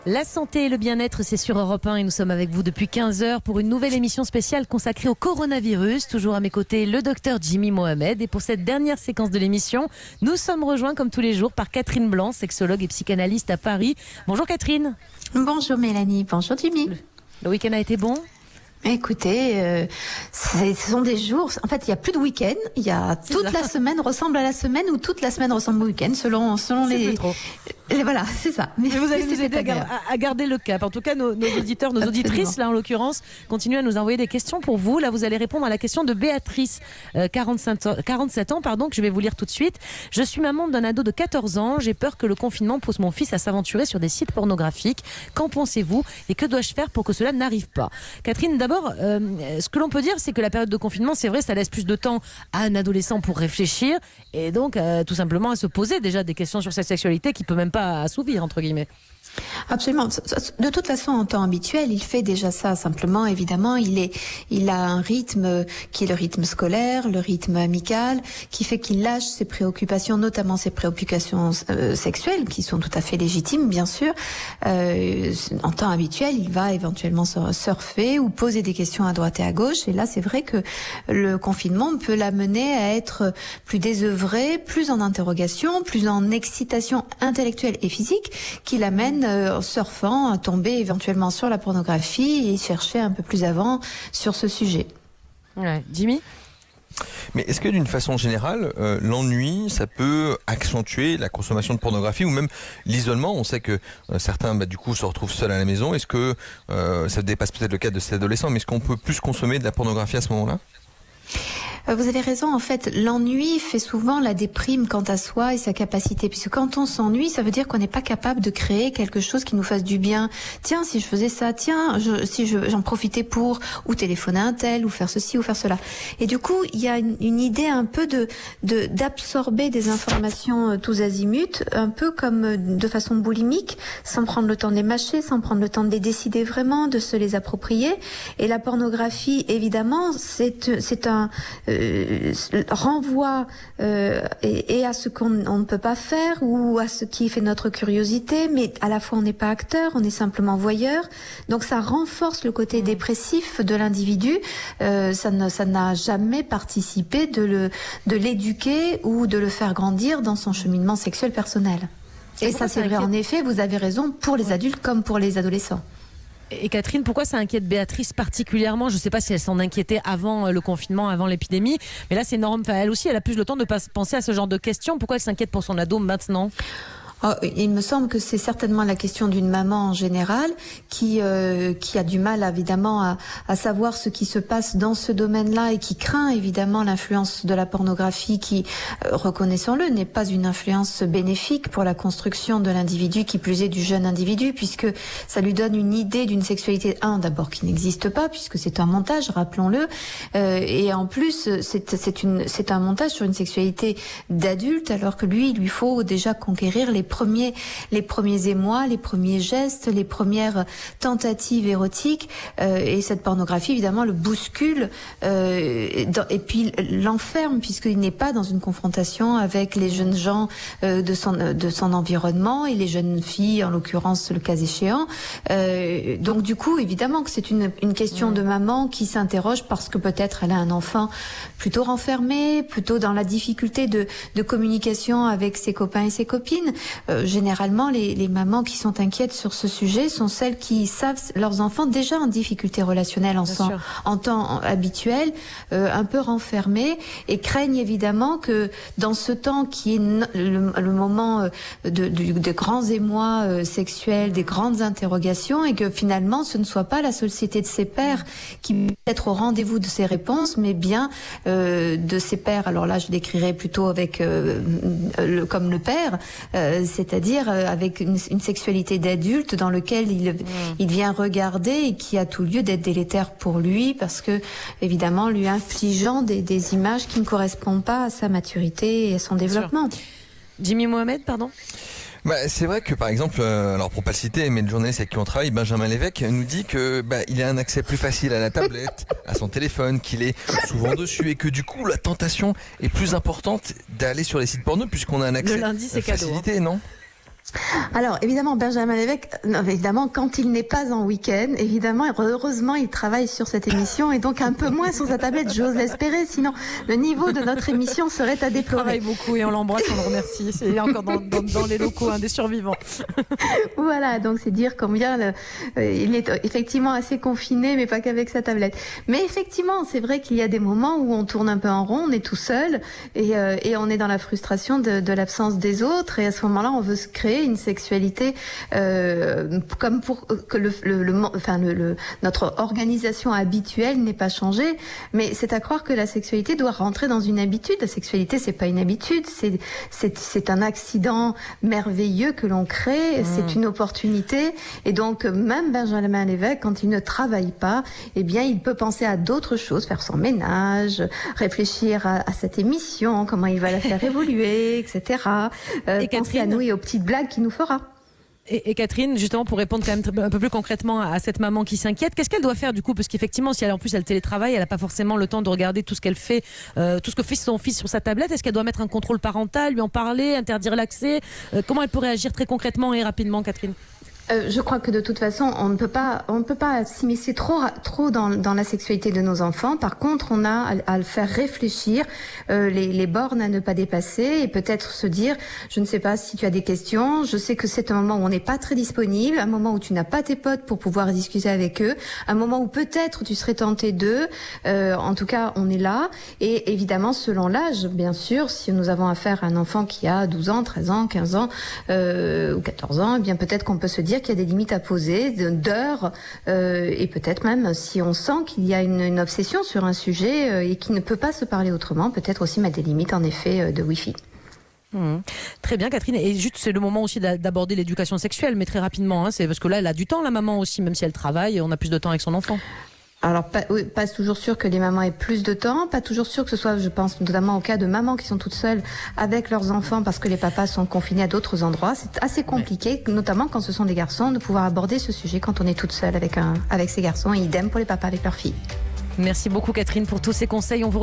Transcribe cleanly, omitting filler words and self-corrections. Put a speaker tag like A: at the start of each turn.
A: La santé et le bien-être, c'est sur Europe 1 et nous sommes avec vous depuis 15 heures pour une nouvelle émission spéciale consacrée au coronavirus. Toujours à mes côtés, le docteur Jimmy Mohamed. Et pour cette dernière séquence de l'émission, nous sommes rejoints comme tous les jours par Catherine Blanc, sexologue et psychanalyste à Paris. Bonjour Catherine.
B: Bonjour Mélanie, bonjour Jimmy.
A: Le week-end a été bon ?
B: Écoutez, ce sont des jours, en fait il n'y a plus de week-end, il y a toute la semaine ressemble à la semaine ou toute la semaine ressemble au week-end selon les
A: voilà,
B: c'est ça.
A: Mais vous allez nous aider à garder le cap. En tout cas, nos auditeurs, nos auditrices, là en l'occurrence, continuent à nous envoyer des questions pour vous. Là, vous allez répondre à la question de Béatrice, 47 ans, que je vais vous lire tout de suite. Je suis maman d'un ado de 14 ans. J'ai peur que le confinement pousse mon fils à s'aventurer sur des sites pornographiques. Qu'en pensez-vous et que dois-je faire pour que cela n'arrive pas ? Catherine, d'abord, ce que l'on peut dire, c'est que la période de confinement, c'est vrai, ça laisse plus de temps à un adolescent pour réfléchir et donc tout simplement à se poser déjà des questions sur sa sexualité qui peut même pas assouvir, entre guillemets.
B: Absolument. De toute façon, en temps habituel, il fait déjà ça. Simplement, évidemment, il a un rythme qui est le rythme scolaire, le rythme amical, qui fait qu'il lâche ses préoccupations, notamment ses préoccupations sexuelles, qui sont tout à fait légitimes, bien sûr. En temps habituel, il va éventuellement surfer ou poser des questions à droite et à gauche. Et là, c'est vrai que le confinement peut l'amener à être plus désœuvré, plus en interrogation, plus en excitation intellectuelle et physique, qui l'amène en surfant, à tomber éventuellement sur la pornographie et chercher un peu plus avant sur ce sujet.
A: Ouais. Jimmy ?
C: Mais est-ce que d'une façon générale, l'ennui, ça peut accentuer la consommation de pornographie ou même l'isolement ? On sait que certains, du coup, se retrouvent seuls à la maison. Est-ce que ça dépasse peut-être le cas de ces adolescents, mais est-ce qu'on peut plus consommer de la pornographie à ce moment-là ?
B: Vous avez raison, en fait, l'ennui fait souvent la déprime quant à soi et sa capacité. Puisque quand on s'ennuie, ça veut dire qu'on n'est pas capable de créer quelque chose qui nous fasse du bien. Tiens, si je faisais ça, j'en profitais pour, ou téléphoner à un tel, ou faire ceci, ou faire cela. Et du coup, il y a une idée un peu d'absorber des informations tous azimuts, un peu comme de façon boulimique, sans prendre le temps de les mâcher, sans prendre le temps de les décider vraiment, de se les approprier. Et la pornographie, évidemment, c'est un renvoie et à ce qu'on ne peut pas faire ou à ce qui fait notre curiosité, mais à la fois on n'est pas acteur, on est simplement voyeur, donc ça renforce le côté dépressif de l'individu. Ça n'a jamais participé de l'éduquer ou de le faire grandir dans son cheminement sexuel personnel. Et ça c'est vrai, en effet, vous avez raison, pour les adultes comme pour les adolescents.
A: Et Catherine, pourquoi ça inquiète Béatrice particulièrement ? Je ne sais pas si elle s'en inquiétait avant le confinement, avant l'épidémie, mais là c'est énorme. Enfin, elle aussi, elle a plus le temps de pas penser à ce genre de questions. Pourquoi elle s'inquiète pour son ado maintenant ?
B: Il me semble que c'est certainement la question d'une maman en général qui a du mal évidemment à savoir ce qui se passe dans ce domaine-là et qui craint évidemment l'influence de la pornographie qui, reconnaissons-le, n'est pas une influence bénéfique pour la construction de l'individu, qui plus est du jeune individu, puisque ça lui donne une idée d'une sexualité, d'abord qui n'existe pas puisque c'est un montage, rappelons-le, et en plus c'est un montage sur une sexualité d'adulte, alors que lui, il lui faut déjà conquérir les premiers émois, les premiers gestes, les premières tentatives érotiques, et cette pornographie évidemment le bouscule et puis l'enferme, puisqu'il n'est pas dans une confrontation avec les jeunes gens de son environnement et les jeunes filles en l'occurrence le cas échéant. Donc du coup évidemment que c'est une question de maman qui s'interroge parce que peut-être elle a un enfant plutôt renfermé, plutôt dans la difficulté de communication avec ses copains et ses copines. Généralement, les mamans qui sont inquiètes sur ce sujet sont celles qui savent leurs enfants déjà en difficulté relationnelle en temps habituel, un peu renfermés, et craignent évidemment que dans ce temps qui est le moment de grands émois sexuels, des grandes interrogations, et que finalement ce ne soit pas la société de ses pairs qui peut être au rendez-vous de ses réponses, mais bien de ses pairs. Alors là, je décrirais plutôt avec comme le père, c'est-à-dire avec une sexualité d'adulte dans lequel il vient regarder et qui a tout lieu d'être délétère pour lui, parce que évidemment lui infligeant des images qui ne correspondent pas à sa maturité et à son développement.
A: Jimmy Mohamed, pardon.
C: C'est vrai que par exemple, alors pour pas le citer, mais le journaliste avec qui on travaille, Benjamin Lévesque, nous dit que il a un accès plus facile à la tablette, à son téléphone, qu'il est souvent dessus, et que du coup la tentation est plus importante d'aller sur les sites porno puisqu'on a un accès
A: le lundi, c'est
C: facilité,
A: cadeau,
C: non ?
B: Alors, évidemment, Benjamin Lévesque, évidemment, quand il n'est pas en week-end, évidemment, heureusement, il travaille sur cette émission et donc un peu moins sur sa tablette, j'ose l'espérer, sinon le niveau de notre émission serait à déplorer.
A: Il travaille beaucoup et on l'embrasse, on le remercie. C'est encore dans les locaux, des survivants.
B: Voilà, donc c'est dire combien il est effectivement assez confiné, mais pas qu'avec sa tablette. Mais effectivement, c'est vrai qu'il y a des moments où on tourne un peu en rond, on est tout seul et on est dans la frustration de l'absence des autres et à ce moment-là, on veut se créer une sexualité comme pour que notre organisation habituelle n'ait pas changé, mais c'est à croire que la sexualité doit rentrer dans une habitude. La sexualité, c'est pas une habitude, c'est un accident merveilleux que l'on crée, c'est une opportunité et donc même Benjamin Lévesque, quand il ne travaille pas, eh bien il peut penser à d'autres choses, faire son ménage, réfléchir à cette émission, comment il va la faire évoluer, etc. Et penser à nous et aux petites blagues qu'il nous fera.
A: Et Catherine, justement, pour répondre quand même un peu plus concrètement à cette maman qui s'inquiète, qu'est-ce qu'elle doit faire du coup? Parce qu'effectivement, si elle en plus elle télétravaille, elle n'a pas forcément le temps de regarder tout ce qu'elle fait, tout ce que fait son fils sur sa tablette. Est-ce qu'elle doit mettre un contrôle parental, lui en parler, interdire l'accès? Comment elle peut réagir très concrètement et rapidement, Catherine?
B: Je crois que de toute façon, on ne peut pas s'immiscer trop dans la sexualité de nos enfants. Par contre, on a à le faire réfléchir, les bornes à ne pas dépasser et peut-être se dire, je ne sais pas si tu as des questions, je sais que c'est un moment où on n'est pas très disponible, un moment où tu n'as pas tes potes pour pouvoir discuter avec eux, un moment où peut-être tu serais tenté d'eux. En tout cas, on est là et évidemment, selon l'âge, bien sûr, si nous avons affaire à un enfant qui a 12 ans, 13 ans, 15 ans ou 14 ans, eh bien peut-être qu'on peut se dire qu'il y a des limites à poser, d'heures, et peut-être même si on sent qu'il y a une obsession sur un sujet et qu'il ne peut pas se parler autrement, peut-être aussi mettre des limites en effet de Wi-Fi.
A: Très bien Catherine, et juste c'est le moment aussi d'aborder l'éducation sexuelle, mais très rapidement, c'est parce que là elle a du temps la maman aussi, même si elle travaille, on a plus de temps avec son enfant.
B: Alors, pas toujours sûr que les mamans aient plus de temps, pas toujours sûr que ce soit, je pense, notamment au cas de mamans qui sont toutes seules avec leurs enfants parce que les papas sont confinés à d'autres endroits. C'est assez compliqué, notamment quand ce sont des garçons, de pouvoir aborder ce sujet quand on est toute seule avec ces garçons et idem pour les papas avec leurs filles.
A: Merci beaucoup Catherine pour tous ces conseils.